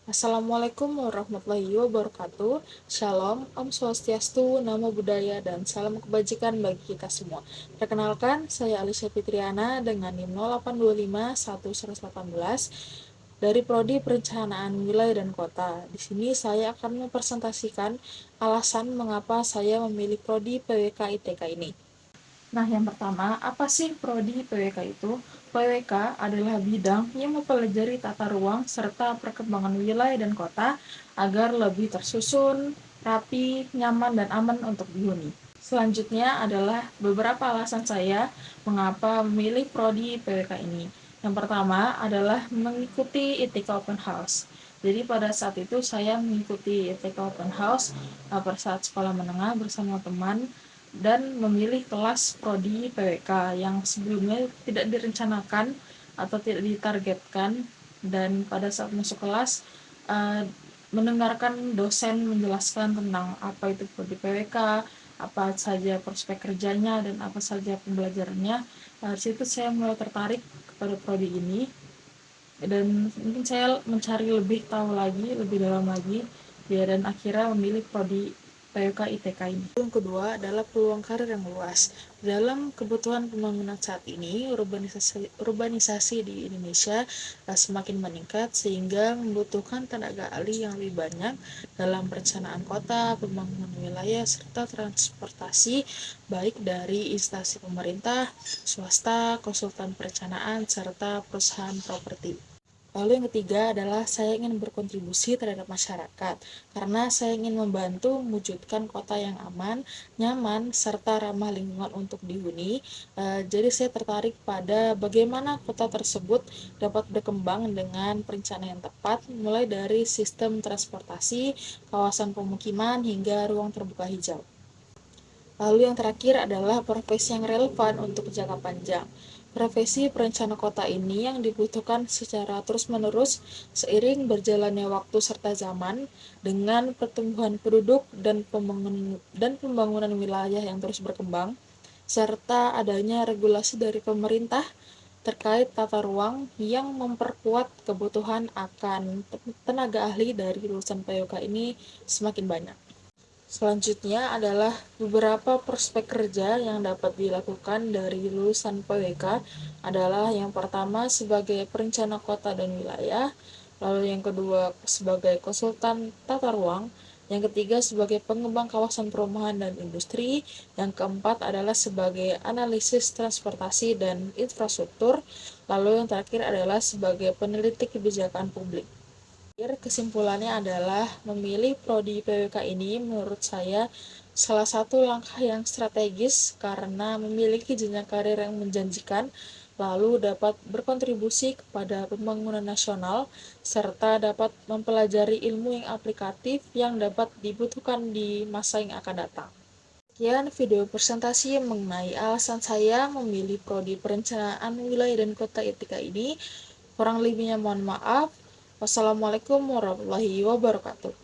Assalamualaikum warahmatullahi wabarakatuh. Shalom, Om Swastiastu, Namo Buddhaya, dan salam kebajikan bagi kita semua. Perkenalkan, saya Alicia Fitriana dengan NIM 08251118 dari Prodi Perencanaan Wilayah dan Kota. Di sini saya akan mempresentasikan alasan mengapa saya memilih Prodi PWK ITK ini. Nah, yang pertama, apa sih Prodi PWK itu? PWK adalah bidang yang mempelajari tata ruang serta perkembangan wilayah dan kota agar lebih tersusun, rapi, nyaman, dan aman untuk dihuni. Selanjutnya adalah beberapa alasan saya mengapa memilih Prodi PWK ini. Yang pertama adalah mengikuti ITK Open House. Jadi pada saat itu saya mengikuti ITK Open House pada saat sekolah menengah bersama teman dan memilih kelas prodi PWK yang sebelumnya tidak direncanakan atau tidak ditargetkan, dan pada saat masuk kelas mendengarkan dosen menjelaskan tentang apa itu prodi PWK, apa saja prospek kerjanya, dan apa saja pembelajarannya. Dari situ saya mulai tertarik kepada prodi ini dan mungkin saya mencari lebih tahu lagi, lebih dalam lagi, ya, dan akhirnya memilih prodi PWK ITK ini. Yang kedua adalah peluang karir yang luas. Dalam kebutuhan pembangunan saat ini, urbanisasi di Indonesia semakin meningkat sehingga membutuhkan tenaga ahli yang lebih banyak dalam perencanaan kota, pembangunan wilayah, serta transportasi, baik dari instansi pemerintah, swasta, konsultan perencanaan, serta perusahaan properti. Lalu yang ketiga adalah saya ingin berkontribusi terhadap masyarakat, karena saya ingin membantu mewujudkan kota yang aman, nyaman, serta ramah lingkungan untuk dihuni. Jadi saya tertarik pada bagaimana kota tersebut dapat berkembang dengan perencanaan yang tepat, mulai dari sistem transportasi, kawasan pemukiman, hingga ruang terbuka hijau. Lalu yang terakhir adalah profesi yang relevan untuk jangka panjang. Profesi perencana kota ini yang dibutuhkan secara terus-menerus seiring berjalannya waktu serta zaman, dengan pertumbuhan penduduk dan pembangunan wilayah yang terus berkembang, serta adanya regulasi dari pemerintah terkait tata ruang yang memperkuat kebutuhan akan tenaga ahli dari lulusan PWK ini semakin banyak. Selanjutnya adalah beberapa prospek kerja yang dapat dilakukan dari lulusan PWK adalah yang pertama sebagai perencana kota dan wilayah, lalu yang kedua sebagai konsultan tata ruang, yang ketiga sebagai pengembang kawasan perumahan dan industri, yang keempat adalah sebagai analisis transportasi dan infrastruktur, lalu yang terakhir adalah sebagai peneliti kebijakan publik. Kesimpulannya adalah memilih prodi PWK ini menurut saya salah satu langkah yang strategis karena memiliki jenjang karir yang menjanjikan, lalu dapat berkontribusi kepada pembangunan nasional, serta dapat mempelajari ilmu yang aplikatif yang dapat dibutuhkan di masa yang akan datang. Sekian video presentasi mengenai alasan saya memilih prodi perencanaan wilayah dan kota ITK ini. Kurang lebihnya mohon maaf. Wassalamualaikum warahmatullahi wabarakatuh.